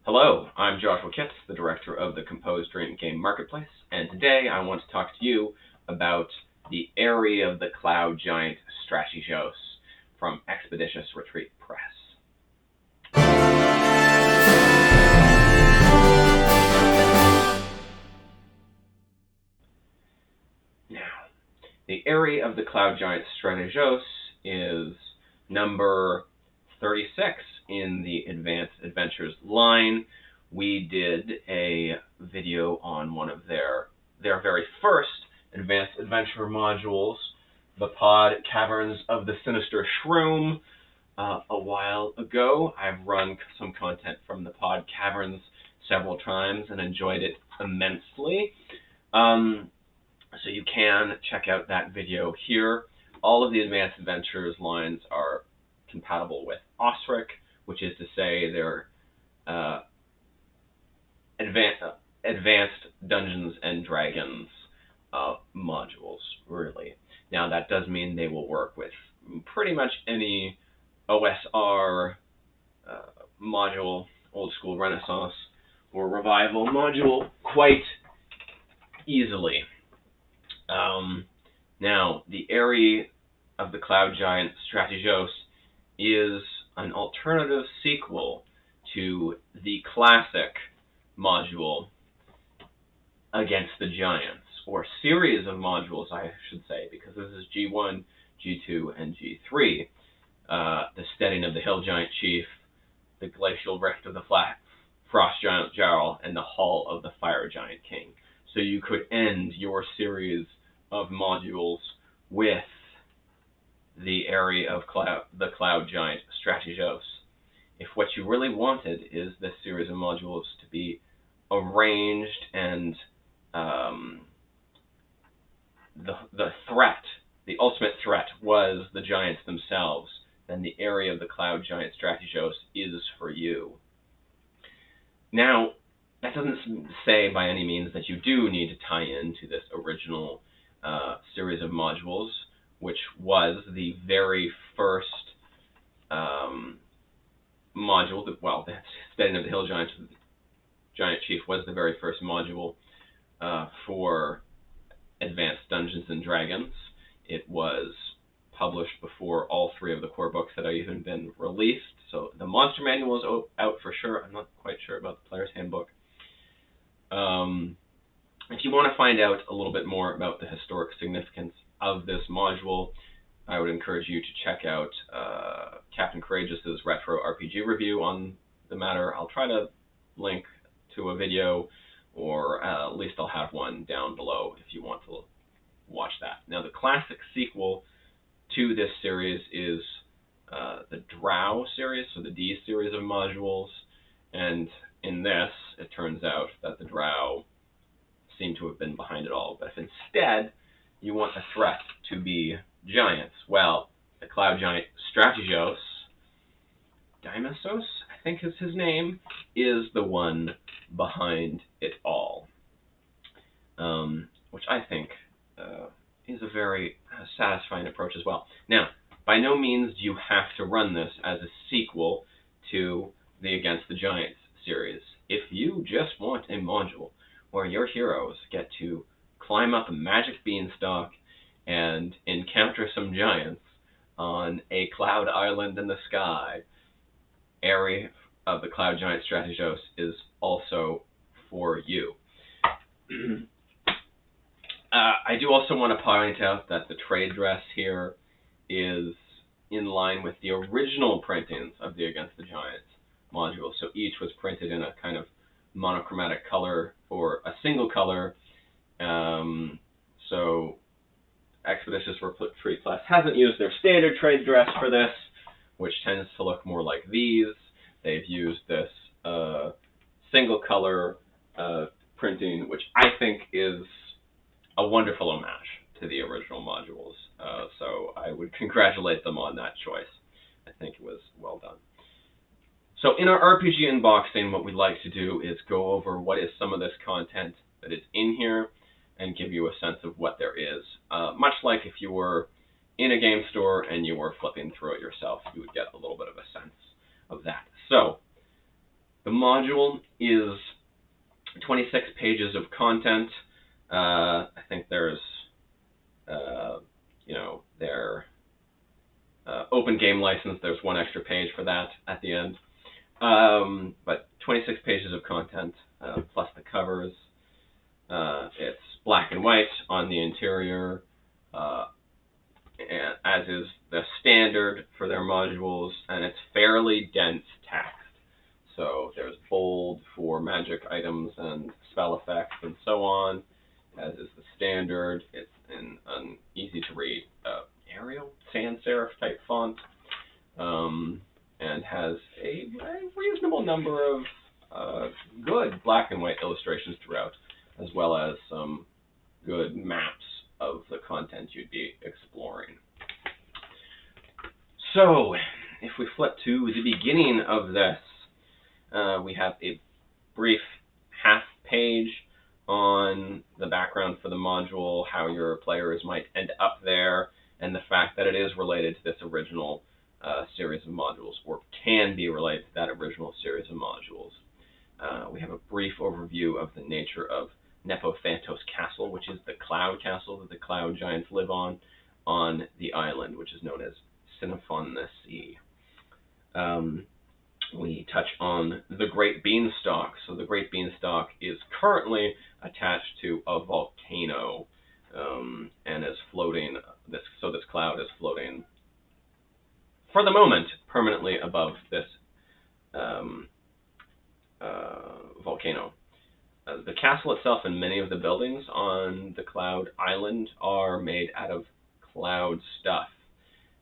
Hello, I'm Joshua Kitts, the director of the Composed Dream Game Marketplace, and today I want to talk to you about the Aerie of the Cloud Giant Strategos from Expeditious Retreat Press. Now, the Aerie of the Cloud Giant Strategos is number 36 in the Advanced Adventures line. We did a video on one of their very first Advanced Adventure modules, the Pod Caverns of the Sinister Shroom, a while ago. I've run some content from the Pod Caverns several times and enjoyed it immensely. So you can check out that video here. All of the Advanced Adventures lines are compatible with OSR, which is to say they're advanced Dungeons and Dragons modules, really. Now that does mean they will work with pretty much any OSR module, Old School Renaissance, or Revival module quite easily. Now, the Aerie of the Cloud Giant Strategos is an alternative sequel to the classic module Against the Giants, or series of modules, I should say, because this is G1, G2, and G3. The Steading of the Hill Giant Chief, the Glacial Rift of the Frost Giant Jarl, and the Hall of the Fire Giant King. So you could end your series of modules with the Aerie of the Cloud Giant Strategos. If what you really wanted is this series of modules to be arranged and the ultimate threat was the giants themselves, then the Aerie of the Cloud Giant Strategos is for you. Now, that doesn't say by any means that you do need to tie into this original series of modules, which was the very first module. The Steading of the Hill Giant Chief was the very first module for Advanced Dungeons and Dragons. It was published before all three of the core books had even been released. So the Monster Manual is out for sure. I'm not quite sure about the Player's Handbook. If you want to find out a little bit more about the historic significance of this module, I would encourage you to check out Captain Courageous's retro RPG review on the matter. I'll try to link to a video, or at least I'll have one down below if you want to watch that. Now, the classic sequel to this series is the Drow series, so the D series of modules, and in this, it turns out that the Drow seem to have been behind it all. But if instead you want a threat to be giants, well, the Cloud Giant Strategos, Dionysos, I think is his name, is the one behind it all, which I think is a very satisfying approach as well. Now, by no means do you have to run this as a sequel to the Against the Giants series. If you just want a module where your heroes get to climb up a magic beanstalk and encounter some giants on a cloud island in the sky, Aerie of the Cloud Giant Strategos is also for you. I do also want to point out that the trade dress here is in line with the original printings of the Against the Giants module. So each was printed in a kind of monochromatic color, or a single color. So Expeditious Retreat Press hasn't used their standard trade dress for this, which tends to look more like these. They've used this single color printing, which I think is a wonderful homage to the original modules. So I would congratulate them on that choice. I think it was well done. So in our RPG unboxing, what we like to do is go over what is some of this content that is in here and give you a sense of what there is. Much like if you were in a game store and you were flipping through it yourself, you would get a little bit of a sense of that. So The module is 26 pages of content. I think there's, their open game license. There's one extra page for that at the end. But 26 pages of content, plus the covers. It's black and white on the interior, as is the standard for their modules, and it's fairly dense text. So there's bold for magic items and spell effects and so on, as is the standard. It's in an easy-to-read Arial sans serif type font, and has a reasonable number of good black and white illustrations throughout, as well as some good maps of the content you'd be exploring. So, if we flip to the beginning of this, we have a brief half page on the background for the module, how your players might end up there, and the fact that it is related to this original series of modules, or can be related to that original series of modules. We have a brief overview of the nature of Nepothantos Castle, which is the cloud castle that the cloud giants live on the island, which is known as Sinophonesi. We touch on the Great Beanstalk. So the Great Beanstalk is currently attached to a volcano, and is floating. This cloud is floating, for the moment, permanently above this volcano. The castle itself and many of the buildings on the Cloud Island are made out of cloud stuff,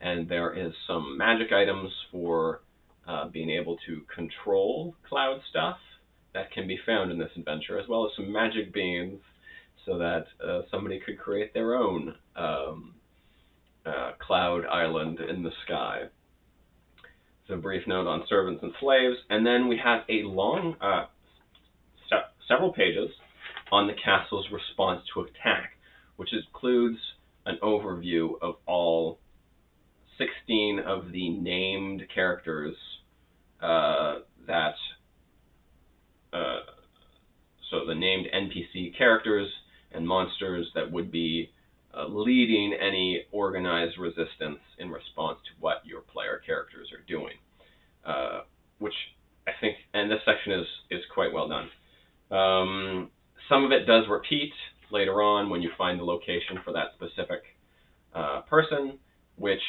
and there is some magic items for being able to control cloud stuff that can be found in this adventure, as well as some magic beans so that somebody could create their own cloud island in the sky. So a brief note on servants and slaves, and then we have a long, several pages on the castle's response to attack, which includes an overview of all 16 of the named characters so the named NPC characters and monsters that would be leading any organized resistance in response to what your player characters are doing, which I think, and this section is quite well done. Some of it does repeat later on when you find the location for that specific person, which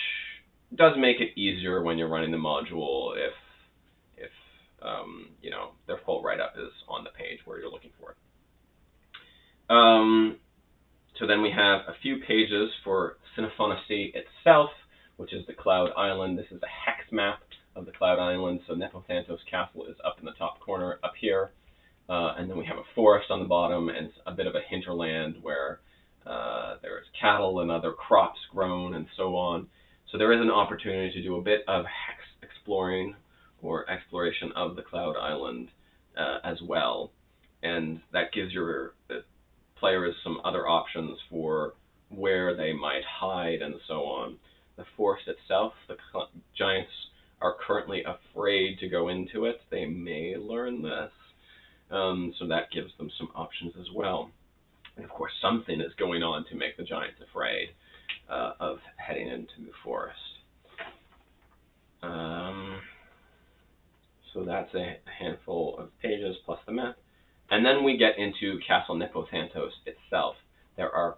does make it easier when you're running the module if their full write-up is on the page where you're looking for it. So then we have a few pages for Sinophonesi itself, which is the Cloud Island. This is a hex map of the Cloud Island, so Nepothantos Castle is up in the top corner up here. And then we have a forest on the bottom and a bit of a hinterland where there is cattle and other crops grown and so on. So there is an opportunity to do a bit of hex exploring or exploration of the Cloud Island as well. And that gives your players some other options for where they might hide and so on. The forest itself, the giants are currently afraid to go into it. They may learn this. So that gives them some options as well. And of course, something is going on to make the giants afraid of heading into the forest. So that's a handful of pages plus the map. And then we get into Castle Nepothantos itself. There are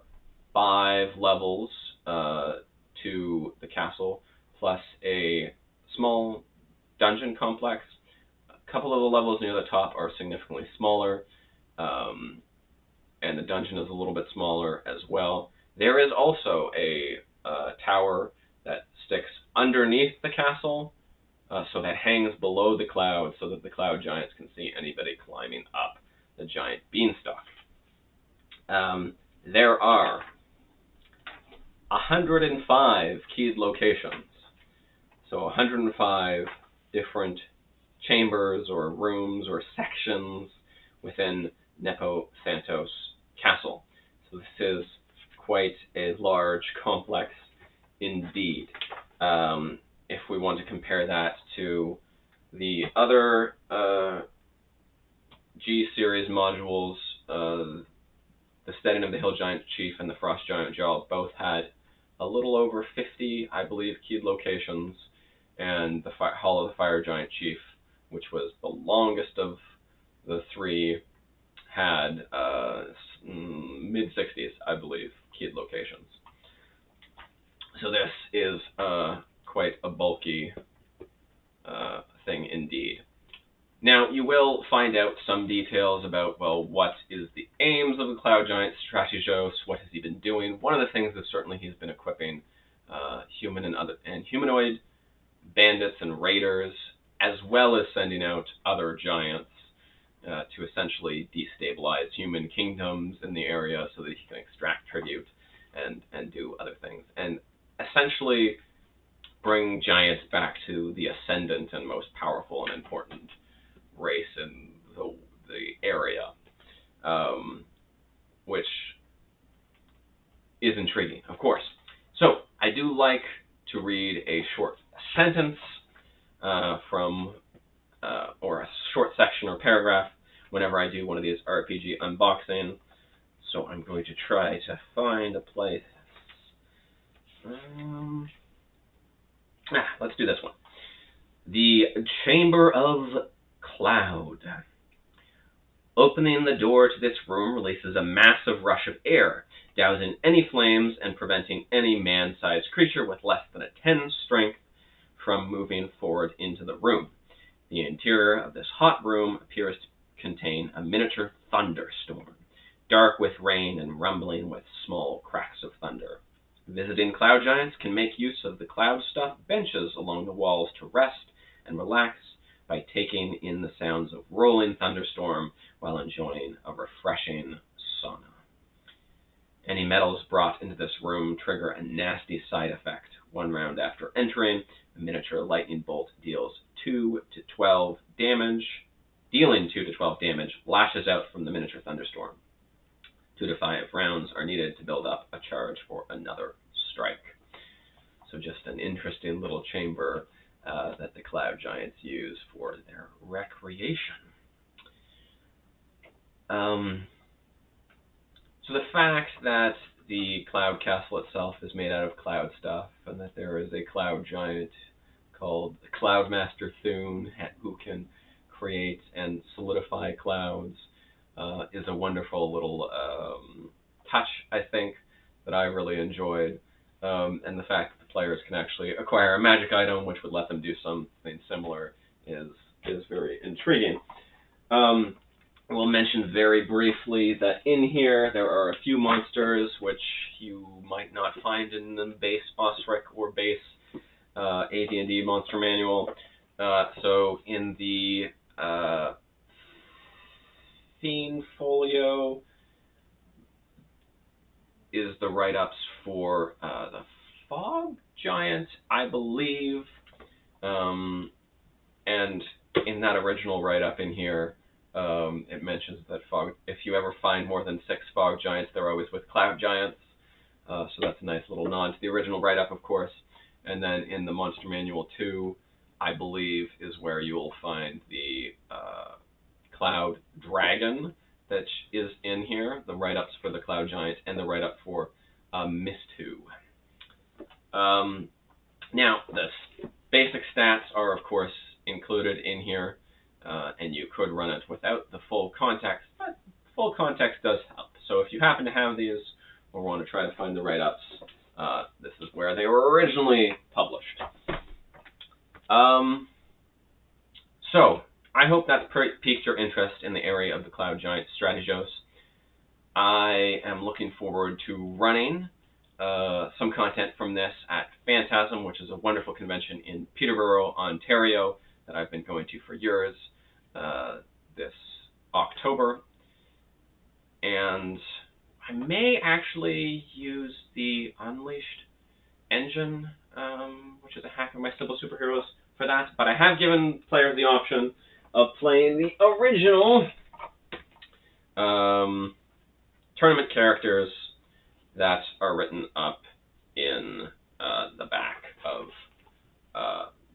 5 levels to the castle, plus a small dungeon complex. A couple of the levels near the top are significantly smaller, and the dungeon is a little bit smaller as well. There is also a tower that sticks underneath the castle, so that hangs below the clouds so that the cloud giants can see anybody climbing up the giant beanstalk. There are 105 keyed locations, so 105 different chambers or rooms or sections within Nepothantos Castle. So this is quite a large complex indeed. If we want to compare that to the other G series modules, the Steading of the Hill Giant Chief and the Frost Giant Jarl both had a little over 50, I believe, keyed locations, and the Hall of the Fire Giant Chief, which was the longest of the three, had mid-60s, I believe, keyed locations. So this is quite a bulky thing indeed. Now, you will find out some details about, well, what is the aims of the Cloud Giant Strategos, what has he been doing. One of the things is certainly he's been equipping human and humanoid bandits and raiders, as well as sending out other giants to essentially destabilize human kingdoms in the area so that he can extract tribute and do other things. And essentially bring giants back to the ascendant and most powerful and important race in the area, which is intriguing, of course. So I do like to read a short sentence from, or a short section or paragraph whenever I do one of these RPG unboxing. So I'm going to try to find a place. Let's do this one. The Chamber of Cloud. Opening the door to this room releases a massive rush of air, dousing any flames and preventing any man-sized creature with less than a 10 strength from moving forward into the room. The interior of this hot room appears to contain a miniature thunderstorm, dark with rain and rumbling with small cracks of thunder. Visiting cloud giants can make use of the cloud-stuffed benches along the walls to rest and relax by taking in the sounds of rolling thunderstorm while enjoying a refreshing sauna. Any metals brought into this room trigger a nasty side effect. One round after entering, a miniature lightning bolt deals 2 to 12 damage, lashes out from the miniature thunderstorm. 2 to 5 rounds are needed to build up a charge for another strike. So just an interesting little chamber that the Cloud Giants use for their recreation. So the fact that the Cloud Castle itself is made out of cloud stuff, and that there is a Cloud Giant called Cloudmaster Thune who can create and solidify clouds, is a wonderful little touch, I think, that I really enjoyed. And the fact that the players can actually acquire a magic item which would let them do something similar is very intriguing. We'll mention very briefly that in here there are a few monsters which you might not find in the base OSRIC or base AD&D monster manual. So in the Fiend Folio is the write-ups for the Fog Giant, I believe, and in that original write-up in here, it mentions that if you ever find more than 6 Fog Giants, they're always with Cloud Giants, so that's a nice little nod to the original write-up, of course. And then in the Monster Manual 2, I believe, is where you'll find the Cloud Dragon that is in here, the write-ups for the Cloud Giant, and the write-up for Mistu. Now, the basic stats are, of course, included in here, and you could run it without the full context, but full context does help. So if you happen to have these, or want to try to find the write-ups, this is where they were originally published. So, I hope that's piqued your interest in the area of the Cloud Giant Strategos. I am looking forward to running some content from this at Phantasm, which is a wonderful convention in Peterborough, Ontario, that I've been going to for years, this October. And I may actually use the Unleashed engine, which is a hack of my Simple Superheroes, for that. But I have given players the option of playing the original tournament characters that are written up in the back of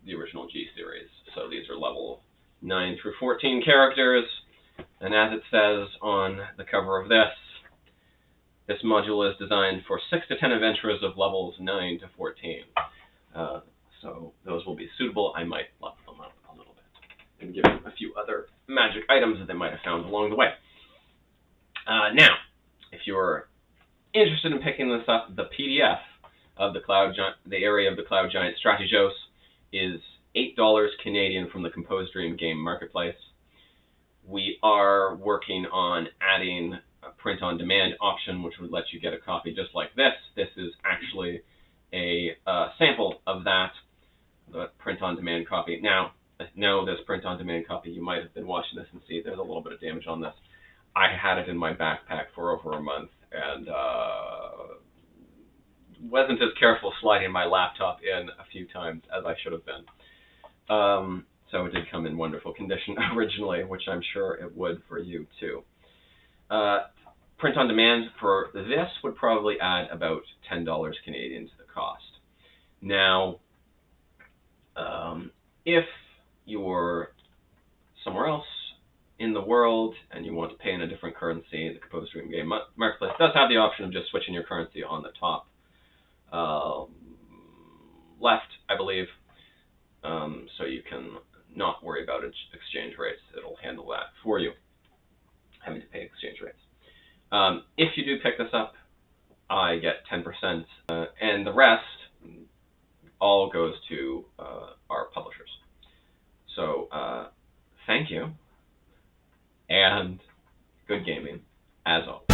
the original G series. So these are level 9 through 14 characters And as it says on the cover of this module is designed for 6 to 10 adventurers of levels 9 to 14. So those will be suitable. I might level them up a little bit and give them a few other magic items that they might have found along the way. Now, if you're interested in picking this up, the PDF of the area of the Cloud Giant Strategos is $8 Canadian from the Composed Dream Game Marketplace. We are working on adding a print-on-demand option, which would let you get a copy just like this. This is actually a sample of that, the print-on-demand copy. Now, this print-on-demand copy, you might have been watching this and see there's a little bit of damage on this. I had it in my backpack for over a month and wasn't as careful sliding my laptop in a few times as I should have been. So it did come in wonderful condition originally, which I'm sure it would for you too. Print on demand for this would probably add about $10 Canadian to the cost. Now, if you're somewhere else in the world and you want to pay in a different currency, the Composed Dream Game Marketplace does have the option of just switching your currency on the top left, I believe, so you can not worry about exchange rates. It'll handle that for you, having to pay exchange rates. If you do pick this up, I get 10%, and the rest all goes to our publishers. So thank you, and good gaming, as always.